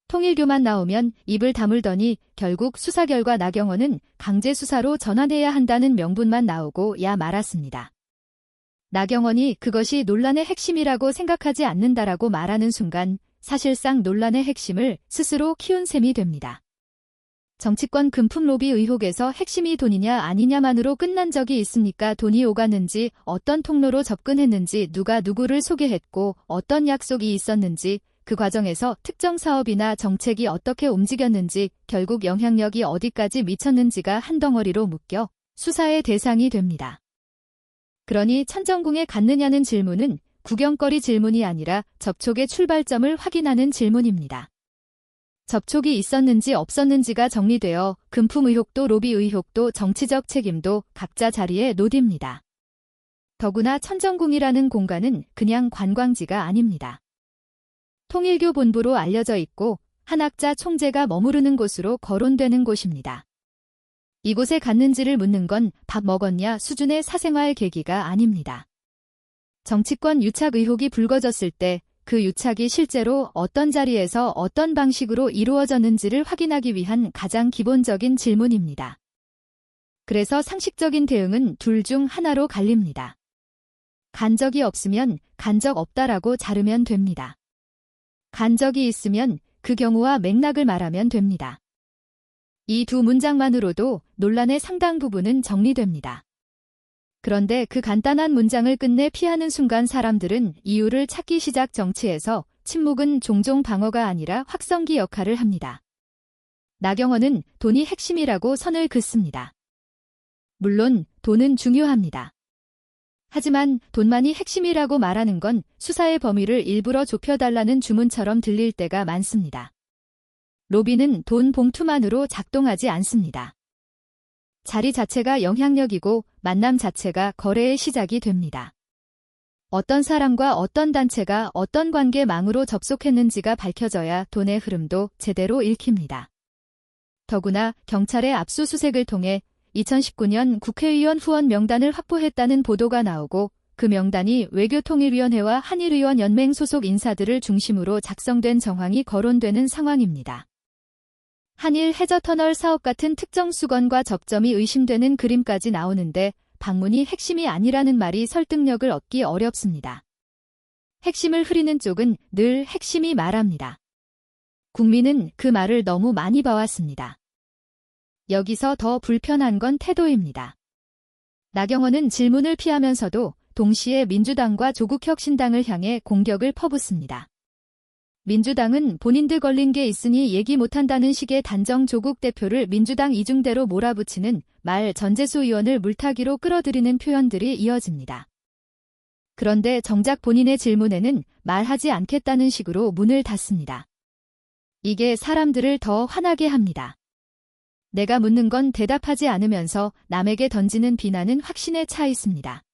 통일교만 나오면 입을 다물더니 결국 수사 결과 나경원은 강제 수사로 전환해야 한다는 명분만 나오고 야 말았습니다. 나경원이 그것이 논란의 핵심이라고 생각하지 않는다라고 말하는 순간 사실상 논란의 핵심을 스스로 키운 셈이 됩니다. 정치권 금품 로비 의혹에서 핵심이 돈이냐 아니냐만으로 끝난 적이 있습니까? 돈이 오갔는지, 어떤 통로로 접근했는지, 누가 누구를 소개했고, 어떤 약속이 있었는지, 그 과정에서 특정 사업이나 정책이 어떻게 움직였는지, 결국 영향력이 어디까지 미쳤는지가 한 덩어리로 묶여 수사의 대상이 됩니다. 그러니 천정궁에 갔느냐는 질문은 구경거리 질문이 아니라 접촉의 출발점을 확인하는 질문입니다. 접촉이 있었는지 없었는지가 정리되어 금품 의혹도 로비 의혹도 정치적 책임도 각자 자리에 놓입니다. 더구나 천정궁이라는 공간은 그냥 관광지가 아닙니다. 통일교 본부로 알려져 있고 한학자 총재가 머무르는 곳으로 거론되는 곳입니다. 이곳에 갔는지를 묻는 건 밥 먹었냐 수준의 사생활 계기가 아닙니다. 정치권 유착 의혹이 불거졌을 때 그 유착이 실제로 어떤 자리에서 어떤 방식으로 이루어졌는지를 확인하기 위한 가장 기본적인 질문입니다. 그래서 상식적인 대응은 둘 중 하나로 갈립니다. 간 적이 없으면 간 적 없다라고 자르면 됩니다. 간 적이 있으면 그 경우와 맥락을 말하면 됩니다. 이 두 문장만으로도 논란의 상당 부분은 정리됩니다. 그런데 그 간단한 문장을 끝내 피하는 순간 사람들은 이유를 찾기 시작. 정치에서 침묵은 종종 방어가 아니라 확성기 역할을 합니다. 나경원은 돈이 핵심이라고 선을 긋습니다. 물론 돈은 중요합니다. 하지만 돈만이 핵심이라고 말하는 건 수사의 범위를 일부러 좁혀달라는 주문처럼 들릴 때가 많습니다. 로비는 돈 봉투만으로 작동하지 않습니다. 자리 자체가 영향력이고 만남 자체가 거래의 시작이 됩니다. 어떤 사람과 어떤 단체가 어떤 관계망으로 접속했는지가 밝혀져야 돈의 흐름도 제대로 읽힙니다. 더구나 경찰의 압수수색을 통해 2019년 국회의원 후원 명단을 확보했다는 보도가 나오고 그 명단이 외교통일위원회와 한일의원연맹 소속 인사들을 중심으로 작성된 정황이 거론되는 상황입니다. 한일 해저터널 사업 같은 특정 수건과 접점이 의심되는 그림까지 나오는데 방문이 핵심이 아니라는 말이 설득력을 얻기 어렵습니다. 핵심을 흐리는 쪽은 늘 핵심이 말합니다. 국민은 그 말을 너무 많이 봐왔습니다. 여기서 더 불편한 건 태도입니다. 나경원은 질문을 피하면서도 동시에 민주당과 조국혁신당을 향해 공격을 퍼붓습니다. 민주당은 본인들 걸린 게 있으니 얘기 못한다는 식의 단정 조국 대표를 민주당 이중대로 몰아붙이는 말 전재수 의원을 물타기로 끌어들이는 표현들이 이어집니다. 그런데 정작 본인의 질문에는 말하지 않겠다는 식으로 문을 닫습니다. 이게 사람들을 더 화나게 합니다. 내가 묻는 건 대답하지 않으면서 남에게 던지는 비난은 확신에 차 있습니다.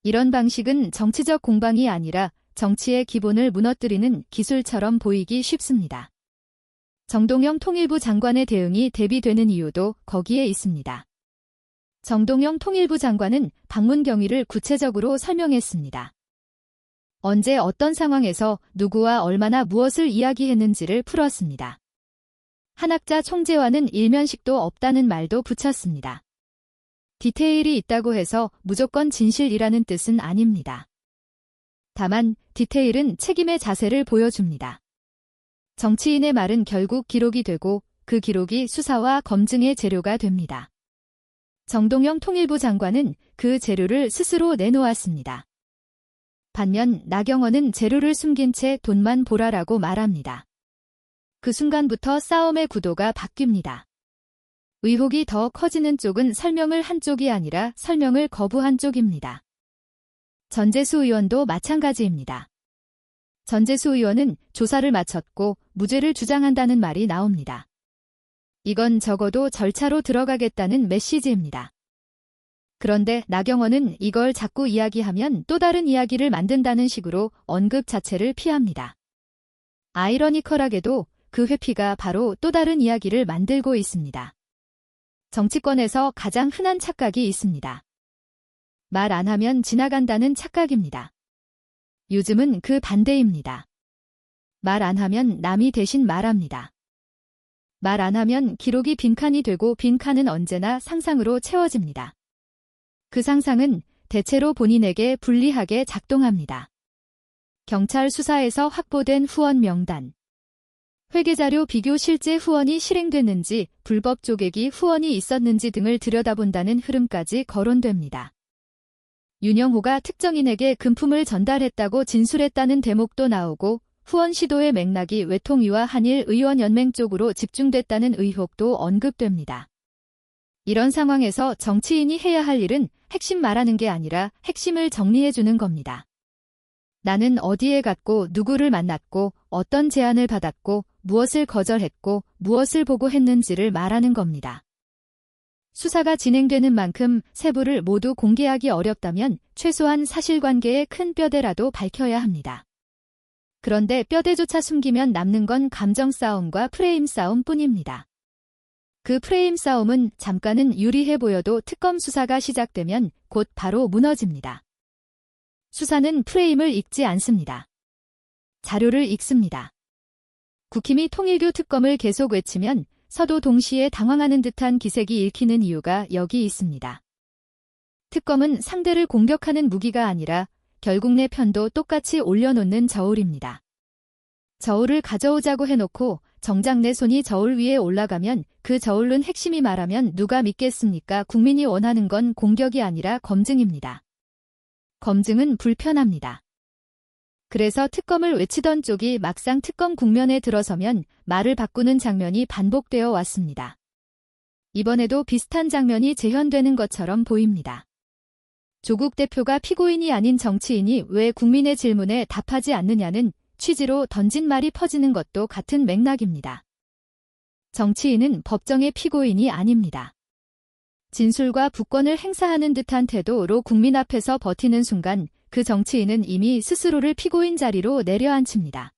이런 방식은 정치적 공방이 아니라 정치의 기본을 무너뜨리는 기술처럼 보이기 쉽습니다. 정동영 통일부 장관의 대응이 대비되는 이유도 거기에 있습니다. 정동영 통일부 장관은 방문 경위를 구체적으로 설명했습니다. 언제 어떤 상황에서 누구와 얼마나 무엇을 이야기했는지를 풀었습니다. 한학자 총재와는 일면식도 없다는 말도 붙였습니다. 디테일이 있다고 해서 무조건 진실이라는 뜻은 아닙니다. 다만 디테일은 책임의 자세를 보여줍니다. 정치인의 말은 결국 기록이 되고 그 기록이 수사와 검증의 재료가 됩니다. 정동영 통일부 장관은 그 재료를 스스로 내놓았습니다. 반면 나경원은 재료를 숨긴 채 돈만 보라라고 말합니다. 그 순간부터 싸움의 구도가 바뀝니다. 의혹이 더 커지는 쪽은 설명을 한 쪽이 아니라 설명을 거부한 쪽입니다. 전재수 의원도 마찬가지입니다. 전재수 의원은 조사를 마쳤고 무죄를 주장한다는 말이 나옵니다. 이건 적어도 절차로 들어가겠다는 메시지입니다. 그런데 나경원은 이걸 자꾸 이야기하면 또 다른 이야기를 만든다는 식으로 언급 자체를 피합니다. 아이러니컬하게도 그 회피가 바로 또 다른 이야기를 만들고 있습니다. 정치권에서 가장 흔한 착각이 있습니다. 말 안 하면 지나간다는 착각입니다. 요즘은 그 반대입니다. 말 안 하면 남이 대신 말합니다. 말 안 하면 기록이 빈칸이 되고 빈칸은 언제나 상상으로 채워집니다. 그 상상은 대체로 본인에게 불리하게 작동합니다. 경찰 수사에서 확보된 후원 명단. 회계자료 비교 실제 후원이 실행됐는지, 불법 조객이 후원이 있었는지 등을 들여다본다는 흐름까지 거론됩니다. 윤영호가 특정인에게 금품을 전달했다고 진술했다는 대목도 나오고 후원 시도의 맥락이 외통위와 한일의원연맹 쪽으로 집중됐다는 의혹도 언급됩니다. 이런 상황에서 정치인이 해야 할 일은 핵심 말하는 게 아니라 핵심을 정리해주는 겁니다. 나는 어디에 갔고 누구를 만났고 어떤 제안을 받았고 무엇을 거절했고 무엇을 보고했는지를 말하는 겁니다. 수사가 진행되는 만큼 세부를 모두 공개하기 어렵다면 최소한 사실관계의 큰 뼈대라도 밝혀야 합니다. 그런데 뼈대조차 숨기면 남는 건 감정 싸움과 프레임 싸움 뿐입니다. 그 프레임 싸움은 잠깐은 유리해 보여도 특검 수사가 시작되면 곧 바로 무너집니다. 수사는 프레임을 읽지 않습니다. 자료를 읽습니다. 국힘이 통일교 특검을 계속 외치면 서도 동시에 당황하는 듯한 기색이 읽히는 이유가 여기 있습니다. 특검은 상대를 공격하는 무기가 아니라 결국 내 편도 똑같이 올려놓는 저울입니다. 저울을 가져오자고 해놓고 정작 내 손이 저울 위에 올라가면 그 저울은 핵심이 말하면 누가 믿겠습니까? 국민이 원하는 건 공격이 아니라 검증입니다. 검증은 불편합니다. 그래서 특검을 외치던 쪽이 막상 특검 국면에 들어서면 말을 바꾸는 장면이 반복되어 왔습니다. 이번에도 비슷한 장면이 재현되는 것처럼 보입니다. 조국 대표가 피고인이 아닌 정치인이 왜 국민의 질문에 답하지 않느냐는 취지로 던진 말이 퍼지는 것도 같은 맥락입니다. 정치인은 법정의 피고인이 아닙니다. 진술과 부권을 행사하는 듯한 태도로 국민 앞에서 버티는 순간 그 정치인은 이미 스스로를 피고인 자리로 내려앉힙니다.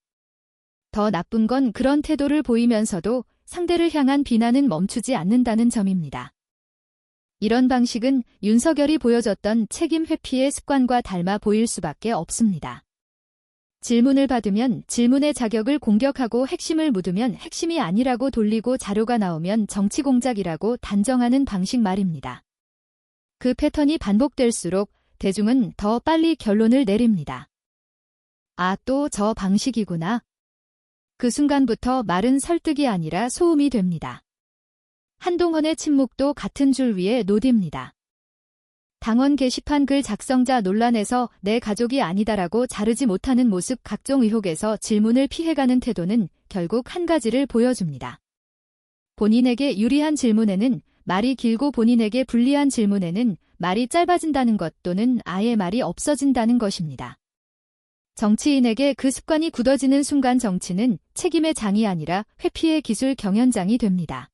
더 나쁜 건 그런 태도를 보이면서도 상대를 향한 비난은 멈추지 않는다는 점입니다. 이런 방식은 윤석열이 보여줬던 책임 회피의 습관과 닮아 보일 수밖에 없습니다. 질문을 받으면 질문의 자격을 공격하고 핵심을 묻으면 핵심이 아니라고 돌리고 자료가 나오면 정치 공작이라고 단정하는 방식 말입니다. 그 패턴이 반복될수록 대중은 더 빨리 결론을 내립니다. 아, 또 저 방식이구나. 그 순간부터 말은 설득이 아니라 소음이 됩니다. 한동훈의 침묵도 같은 줄 위에 노딥니다. 당원 게시판 글 작성자 논란에서 내 가족이 아니다라고 자르지 못하는 모습, 각종 의혹에서 질문을 피해가는 태도는 결국 한 가지를 보여줍니다. 본인에게 유리한 질문에는 말이 길고 본인에게 불리한 질문에는 말이 짧아진다는 것 또는 아예 말이 없어진다는 것입니다. 정치인에게 그 습관이 굳어지는 순간 정치는 책임의 장이 아니라 회피의 기술 경연장이 됩니다.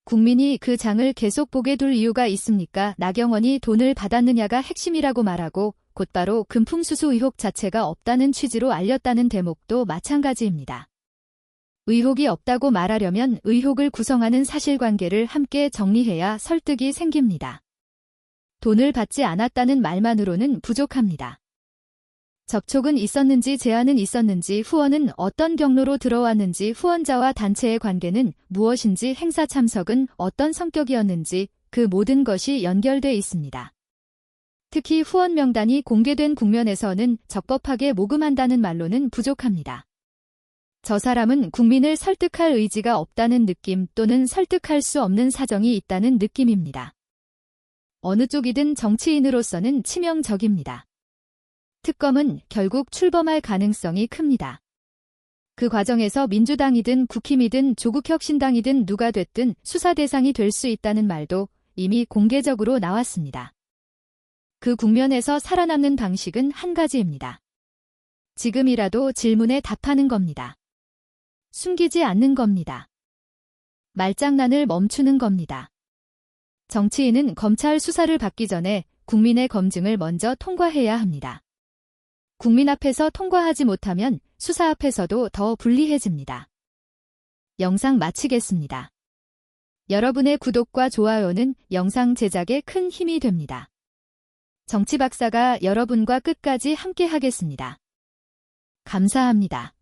국민이 그 장을 계속 보게 둘 이유가 있습니까? 나경원이 돈을 받았느냐가 핵심이라고 말하고 곧바로 금품수수 의혹 자체가 없다는 취지로 알렸다는 대목도 마찬가지입니다. 의혹이 없다고 말하려면 의혹을 구성하는 사실관계를 함께 정리해야 설득이 생깁니다. 돈을 받지 않았다는 말만으로는 부족합니다. 접촉은 있었는지 제안은 있었는지 후원은 어떤 경로로 들어왔는지 후원자와 단체의 관계는 무엇인지 행사 참석은 어떤 성격이었는지 그 모든 것이 연결돼 있습니다. 특히 후원 명단이 공개된 국면에서는 적법하게 모금한다는 말로는 부족합니다. 저 사람은 국민을 설득할 의지가 없다는 느낌 또는 설득할 수 없는 사정이 있다는 느낌입니다. 어느 쪽이든 정치인으로서는 치명적입니다. 특검은 결국 출범할 가능성이 큽니다. 그 과정에서 민주당이든 국힘이든 조국혁신당이든 누가 됐든 수사 대상이 될 수 있다는 말도 이미 공개적으로 나왔습니다. 그 국면에서 살아남는 방식은 한 가지입니다. 지금이라도 질문에 답하는 겁니다. 숨기지 않는 겁니다. 말장난을 멈추는 겁니다. 정치인은 검찰 수사를 받기 전에 국민의 검증을 먼저 통과해야 합니다. 국민 앞에서 통과하지 못하면 수사 앞에서도 더 불리해집니다. 영상 마치겠습니다. 여러분의 구독과 좋아요는 영상 제작에 큰 힘이 됩니다. 정치 박사가 여러분과 끝까지 함께 하겠습니다. 감사합니다.